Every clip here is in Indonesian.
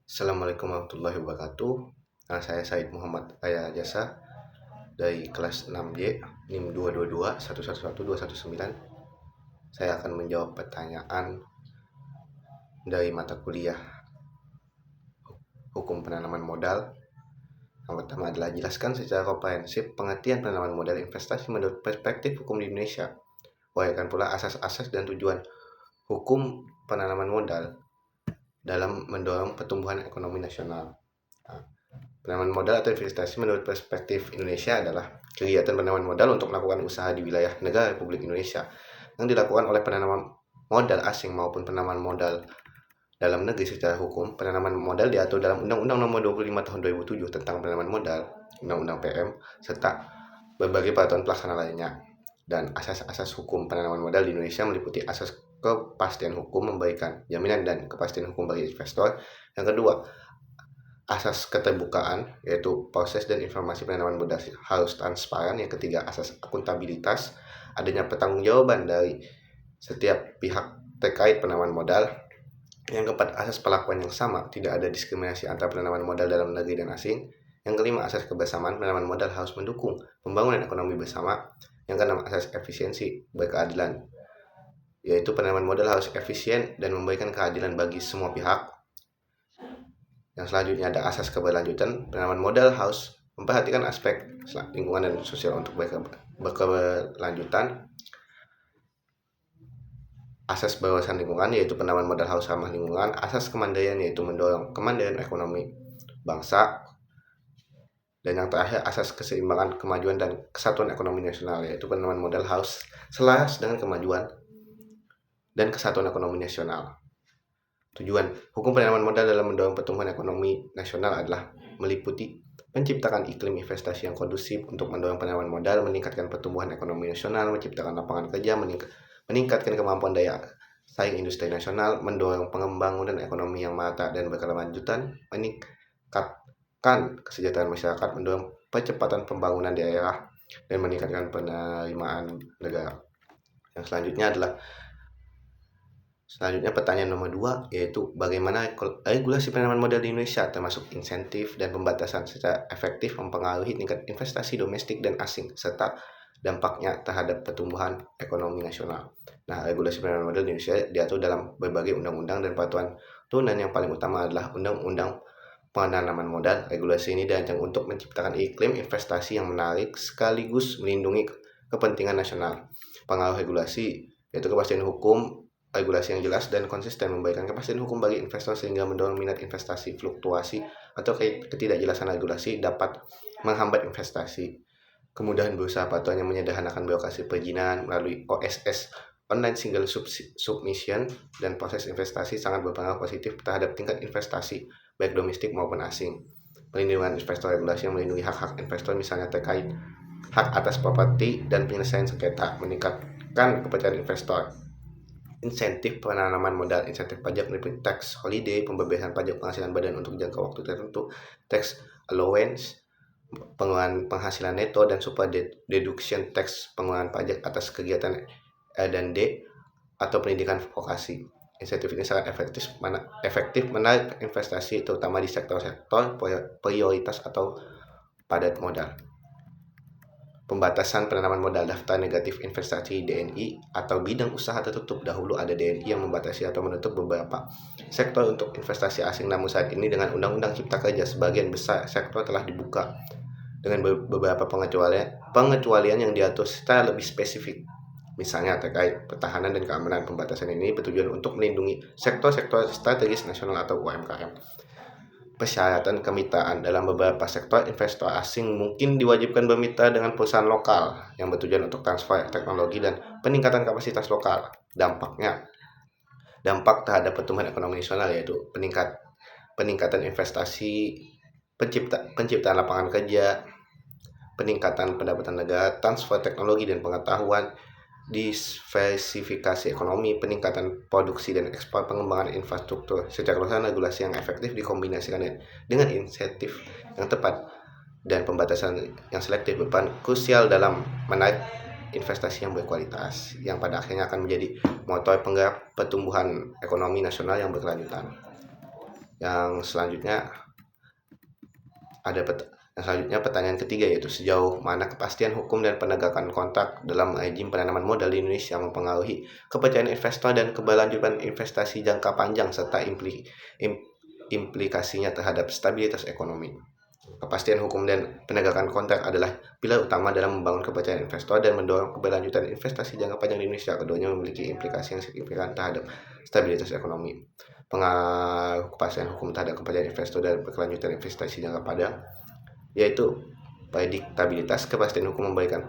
Assalamualaikum warahmatullahi wabarakatuh. Saya Said Muhammad Aya Jasa dari kelas 6Y NIM 222111219. Saya akan menjawab pertanyaan dari mata kuliah Hukum Penanaman Modal. Yang pertama adalah jelaskan secara komprehensif pengertian penanaman modal investasi menurut perspektif hukum di Indonesia. Uraikan pula asas-asas dan tujuan hukum penanaman modal dalam mendorong pertumbuhan ekonomi nasional. Penanaman modal atau investasi menurut perspektif Indonesia adalah kegiatan penanaman modal untuk melakukan usaha di wilayah negara Republik Indonesia yang dilakukan oleh penanaman modal asing maupun penanaman modal dalam negeri. Secara hukum, penanaman modal diatur dalam Undang-Undang Nomor 25 Tahun 2007 tentang penanaman modal, Undang-Undang PM, serta berbagai peraturan pelaksana lainnya. Dan asas-asas hukum penanaman modal di Indonesia meliputi asas kepastian hukum memberikan jaminan dan kepastian hukum bagi investor. Yang kedua, asas keterbukaan, yaitu proses dan informasi penanaman modal harus transparan. Yang ketiga, asas akuntabilitas, adanya pertanggungjawaban dari setiap pihak terkait penanaman modal. Yang keempat, asas perlakuan yang sama, tidak ada diskriminasi antara penanaman modal dalam negeri dan asing. Yang kelima, asas kebersamaan, penanaman modal harus mendukung pembangunan ekonomi bersama. Yang keenam, asas efisiensi berkeadilan, yaitu penanaman modal harus efisien dan memberikan keadilan bagi semua pihak. Yang selanjutnya ada asas keberlanjutan, penanaman modal harus memperhatikan aspek lingkungan dan sosial untuk berkeberlanjutan. Asas berwawasan lingkungan, yaitu penanaman modal harus ramah lingkungan. Asas kemandirian, yaitu mendorong kemandirian ekonomi bangsa. Dan yang terakhir, asas keseimbangan, kemajuan dan kesatuan ekonomi nasional, yaitu penanaman modal harus selaras dengan kemajuan dan kesatuan ekonomi nasional. Tujuan hukum penanaman modal dalam mendorong pertumbuhan ekonomi nasional adalah meliputi menciptakan iklim investasi yang kondusif untuk mendorong penanaman modal, meningkatkan pertumbuhan ekonomi nasional, menciptakan lapangan kerja, meningkatkan kemampuan daya saing industri nasional, mendorong pembangunan ekonomi yang merata dan berkelanjutan, meningkatkan kesejahteraan masyarakat, mendorong percepatan pembangunan daerah, dan meningkatkan penerimaan negara. Yang selanjutnya pertanyaan nomor 2, yaitu bagaimana regulasi penanaman modal di Indonesia termasuk insentif dan pembatasan secara efektif mempengaruhi tingkat investasi domestik dan asing serta dampaknya terhadap pertumbuhan ekonomi nasional. Nah, regulasi penanaman modal di Indonesia diatur dalam berbagai undang-undang dan peraturan turunan. Yang paling utama adalah Undang-Undang Penanaman Modal. Regulasi ini dirancang untuk menciptakan iklim investasi yang menarik sekaligus melindungi kepentingan nasional. Pengaruh regulasi yaitu kepastian hukum, regulasi yang jelas dan konsisten memberikan kepastian hukum bagi investor sehingga mendorong minat investasi. Fluktuasi atau ketidakjelasan regulasi dapat menghambat investasi. Kemudahan berusaha patuh yang menyederhanakan birokrasi perizinan melalui OSS, Online Single Submission, dan proses investasi sangat berpengaruh positif terhadap tingkat investasi baik domestik maupun asing. Perlindungan investor, regulasi yang melindungi hak-hak investor misalnya terkait hak atas properti dan penyelesaian sengketa, meningkatkan kepercayaan investor. Insentif penanaman modal, insentif pajak meliputi tax holiday, pembebasan pajak penghasilan badan untuk jangka waktu tertentu, tax allowance, pengeluaran penghasilan neto, dan super deduction tax, pengeluaran pajak atas kegiatan R&D atau pendidikan vokasi. Insentif ini sangat efektif menarik investasi terutama di sektor-sektor prioritas atau padat modal. Pembatasan penanaman modal, daftar negatif investasi DNI atau bidang usaha tertutup. Dahulu ada DNI yang membatasi atau menutup beberapa sektor untuk investasi asing, namun saat ini dengan Undang-Undang Cipta Kerja sebagian besar sektor telah dibuka dengan beberapa pengecualian yang diatur secara lebih spesifik. Misalnya terkait pertahanan dan keamanan. Pembatasan ini bertujuan untuk melindungi sektor-sektor strategis nasional atau UMKM. Persyaratan kemitraan, dalam beberapa sektor investor asing mungkin diwajibkan bermitra dengan perusahaan lokal yang bertujuan untuk transfer teknologi dan peningkatan kapasitas lokal. Dampak terhadap pertumbuhan ekonomi nasional yaitu peningkatan investasi, penciptaan lapangan kerja, peningkatan pendapatan negara, transfer teknologi dan pengetahuan, diversifikasi ekonomi, peningkatan produksi dan ekspor, pengembangan infrastruktur. Secara keseluruhan, regulasi yang efektif dikombinasikan dengan insentif yang tepat dan pembatasan yang selektif berperan krusial dalam menarik investasi yang berkualitas, yang pada akhirnya akan menjadi motor penggerak pertumbuhan ekonomi nasional yang berkelanjutan. Yang selanjutnya pertanyaan ketiga, yaitu sejauh mana kepastian hukum dan penegakan kontrak dalam rezim penanaman modal di Indonesia mempengaruhi kepercayaan investor dan keberlanjutan investasi jangka panjang serta implikasinya terhadap stabilitas ekonomi. Kepastian hukum dan penegakan kontrak adalah pilar utama dalam membangun kepercayaan investor dan mendorong keberlanjutan investasi jangka panjang di Indonesia. Keduanya memiliki implikasi yang signifikan terhadap stabilitas ekonomi. Pengaruh kepastian hukum terhadap kepercayaan investor dan berkelanjutan investasi jangka panjang yaitu prediktabilitas. Kepastian hukum memberikan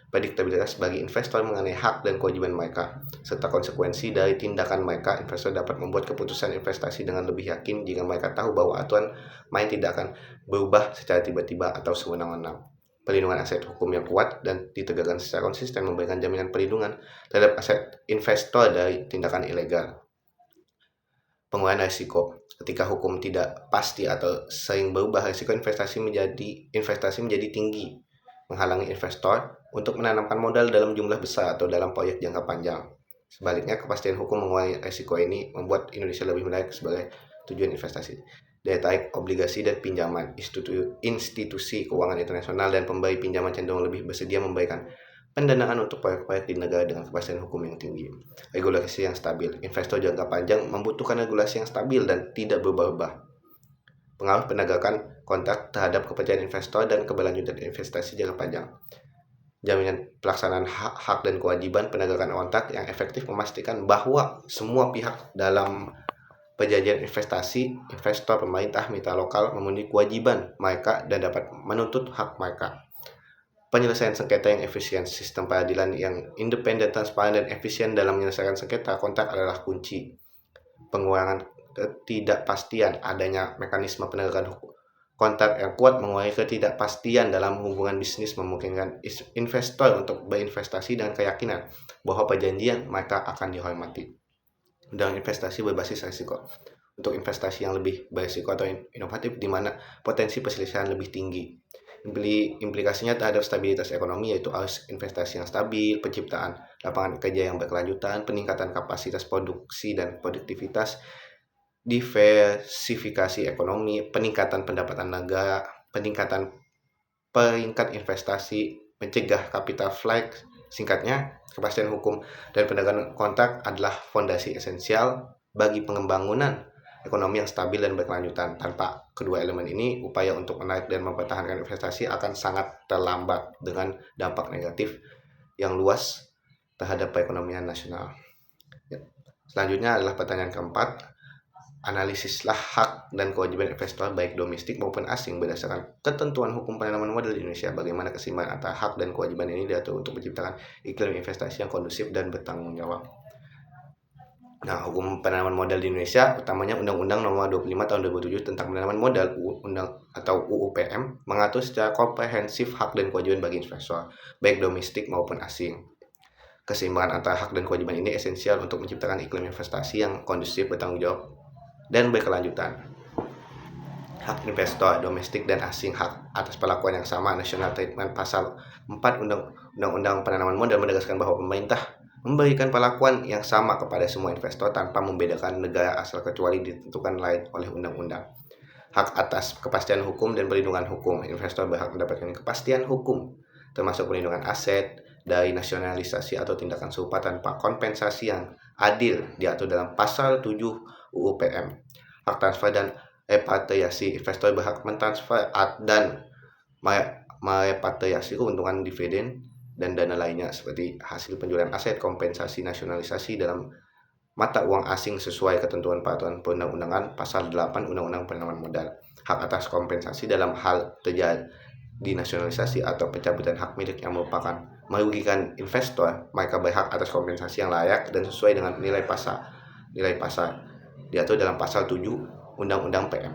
prediktabilitas bagi investor mengenai hak dan kewajiban mereka serta konsekuensi dari tindakan mereka. Investor dapat membuat keputusan investasi dengan lebih yakin jika mereka tahu bahwa aturan main tidak akan berubah secara tiba-tiba atau sewenang-wenang. Perlindungan aset hukum yang kuat dan ditegakkan secara konsisten memberikan jaminan perlindungan terhadap aset investor dari tindakan ilegal. Pengurangan risiko. Ketika hukum tidak pasti atau sering berubah, risiko investasi menjadi tinggi, menghalangi investor untuk menanamkan modal dalam jumlah besar atau dalam proyek jangka panjang. Sebaliknya, kepastian hukum mengurangi risiko ini membuat Indonesia lebih menarik sebagai tujuan investasi. Daya tarik obligasi dan pinjaman. Institusi keuangan internasional dan pemberi pinjaman cenderung lebih bersedia memberikan pendanaan untuk proyek-proyek di negara dengan kepastian hukum yang tinggi. Regulasi yang stabil. Investor jangka panjang membutuhkan regulasi yang stabil dan tidak berubah-ubah. Pengaruh penegakan kontrak terhadap kepercayaan investor dan keberlanjutan investasi jangka panjang. Jaminan pelaksanaan hak dan kewajiban. Penegakan kontrak yang efektif memastikan bahwa semua pihak dalam perjanjian investasi, investor, pemerintah, mitra lokal memenuhi kewajiban mereka dan dapat menuntut hak mereka. Penyelesaian sengketa yang efisien. Sistem peradilan yang independen, transparan, dan efisien dalam menyelesaikan sengketa kontrak adalah kunci. Pengurangan ketidakpastian. Adanya mekanisme penegakan kontrak yang kuat mengurangi ketidakpastian dalam hubungan bisnis, memungkinkan investor untuk berinvestasi dengan keyakinan bahwa perjanjian mereka akan dihormati. Dan investasi berbasis risiko. Untuk investasi yang lebih berisiko atau inovatif di mana potensi perselisihan lebih tinggi. Implikasinya terhadap stabilitas ekonomi yaitu arus investasi yang stabil, penciptaan lapangan kerja yang berkelanjutan, peningkatan kapasitas produksi dan produktivitas, diversifikasi ekonomi, peningkatan pendapatan negara, peningkatan peringkat investasi, mencegah capital flight. Singkatnya, kepastian hukum dan penegakan kontrak adalah fondasi esensial bagi pengembangan ekonomi yang stabil dan berkelanjutan. Tanpa kedua elemen ini, upaya untuk menarik dan mempertahankan investasi akan sangat terlambat dengan dampak negatif yang luas terhadap perekonomian nasional. Selanjutnya adalah pertanyaan keempat. Analisislah hak dan kewajiban investor baik domestik maupun asing berdasarkan ketentuan hukum penanaman modal di Indonesia. Bagaimana keseimbangan antara hak dan kewajiban ini diatur untuk menciptakan iklim investasi yang kondusif dan bertanggung jawab. Nah, hukum penanaman modal di Indonesia utamanya Undang-Undang Nomor 25 Tahun 2007 tentang penanaman modal atau UU-PM mengatur secara komprehensif hak dan kewajiban bagi investor baik domestik maupun asing. Keseimbangan antara hak dan kewajiban ini esensial untuk menciptakan iklim investasi yang kondusif, bertanggung jawab, dan berkelanjutan. Hak investor domestik dan asing. Hak atas perlakuan yang sama, national treatment. Pasal 4 Undang-Undang Penanaman Modal menegaskan bahwa pemerintah memberikan perlakuan yang sama kepada semua investor tanpa membedakan negara asal kecuali ditentukan lain oleh undang-undang. Hak atas kepastian hukum dan perlindungan hukum. Investor berhak mendapatkan kepastian hukum, termasuk perlindungan aset dari nasionalisasi atau tindakan serupa tanpa kompensasi yang adil diatur dalam pasal 7 UU PM. Hak transfer dan repatriasi. Investor berhak mentransfer dan merepatriasi keuntungan dividen dan dana lainnya seperti hasil penjualan aset, kompensasi nasionalisasi dalam mata uang asing sesuai ketentuan peraturan perundang-undangan pasal 8 Undang-Undang Penanaman Modal. Hak atas kompensasi dalam hal terjadi nasionalisasi atau pencabutan hak milik yang merugikan investor, mereka berhak atas kompensasi yang layak dan sesuai dengan nilai pasar diatur dalam pasal 7 Undang-Undang PM.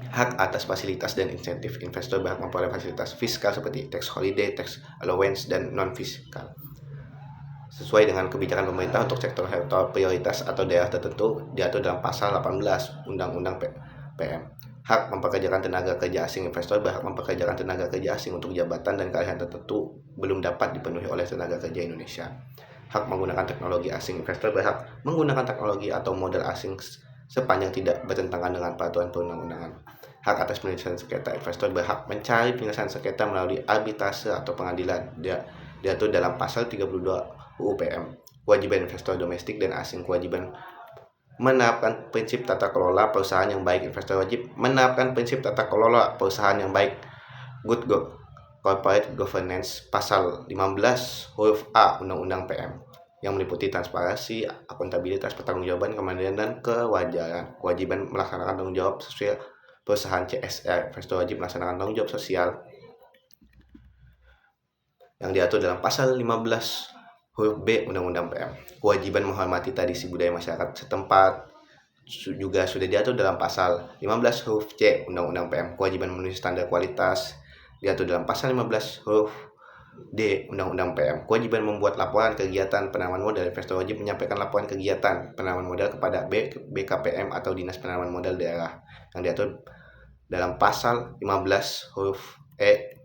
Hak atas fasilitas dan insentif. Investor berhak memperoleh fasilitas fiskal seperti tax holiday, tax allowance, dan non-fiskal sesuai dengan kebijakan pemerintah untuk sektor-sektor prioritas atau daerah tertentu diatur dalam pasal 18 Undang-Undang PM. Hak mempekerjakan tenaga kerja asing. Investor berhak mempekerjakan tenaga kerja asing untuk jabatan dan keahlian tertentu belum dapat dipenuhi oleh tenaga kerja Indonesia. Hak menggunakan teknologi asing. Investor berhak menggunakan teknologi atau modal asing sepanjang tidak bertentangan dengan peraturan perundang-undangan. Hak atas penyelesaian sengketa. Investor berhak mencari penyelesaian sengketa melalui arbitrase atau pengadilan. Diatur dalam pasal 32 UU PM. Kewajiban investor domestik dan asing. Kewajiban menerapkan prinsip tata kelola perusahaan yang baik. Investor wajib menerapkan prinsip tata kelola perusahaan yang baik. Good Corporate Governance pasal 15 huruf A Undang-Undang PM yang meliputi transparansi, akuntabilitas, pertanggungjawaban, kemandirian, dan kewajaran. Kewajiban melaksanakan tanggung jawab sosial perusahaan CSR. Investor wajib melaksanakan tanggung jawab sosial yang diatur dalam pasal 15 huruf B Undang-Undang PM. Kewajiban menghormati tradisi budaya masyarakat setempat juga sudah diatur dalam pasal 15 huruf C Undang-Undang PM. Kewajiban memenuhi standar kualitas diatur dalam pasal 15 huruf D Undang-Undang PM. Kewajiban membuat laporan kegiatan penanaman modal. Investor wajib menyampaikan laporan kegiatan penanaman modal kepada BKPM atau Dinas Penanaman Modal Daerah yang diatur dalam pasal 15 huruf E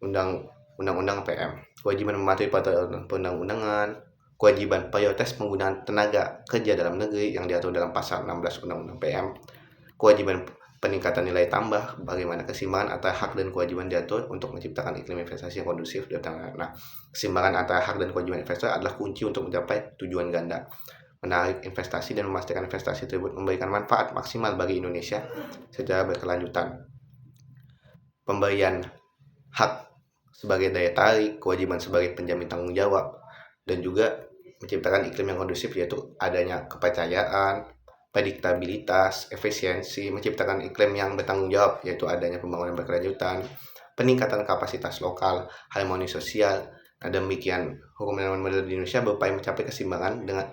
Undang-Undang PM. Kewajiban mematuhi peraturan perundang-undangan. Kewajiban prioritas penggunaan tenaga kerja dalam negeri yang diatur dalam pasal 16 Undang-Undang PM. Kewajiban peningkatan nilai tambah, bagaimana keseimbangan antara hak dan kewajiban diatur untuk menciptakan iklim investasi yang kondusif dan keseimbangan antara hak dan kewajiban investor adalah kunci untuk mencapai tujuan ganda, menarik investasi dan memastikan investasi tersebut memberikan manfaat maksimal bagi Indonesia secara berkelanjutan. Pemberian hak sebagai daya tarik, kewajiban sebagai penjamin tanggung jawab, dan juga menciptakan iklim yang kondusif, yaitu adanya kepercayaan, prediktabilitas, efisiensi, menciptakan iklim yang bertanggung jawab, yaitu adanya pembangunan berkelanjutan, peningkatan kapasitas lokal, harmoni sosial. Demikian hukum penanaman modal di Indonesia berupaya mencapai keseimbangan dengan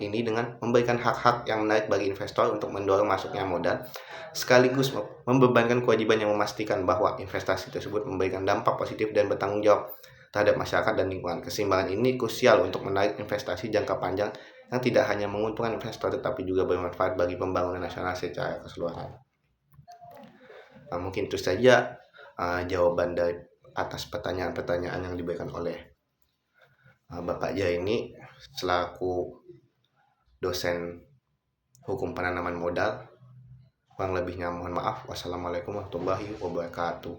memberikan hak-hak yang menarik bagi investor untuk mendorong masuknya modal, sekaligus membebankan kewajiban yang memastikan bahwa investasi tersebut memberikan dampak positif dan bertanggung jawab terhadap masyarakat dan lingkungan. Keseimbangan ini krusial untuk menarik investasi jangka panjang yang tidak hanya menguntungkan investor tetapi juga bermanfaat bagi pembangunan nasional secara keseluruhan. Mungkin itu saja jawaban dari atas pertanyaan-pertanyaan yang diberikan oleh Bapak Jaini selaku dosen hukum penanaman modal. Kurang lebihnya mohon maaf. Wassalamualaikum warahmatullahi wabarakatuh.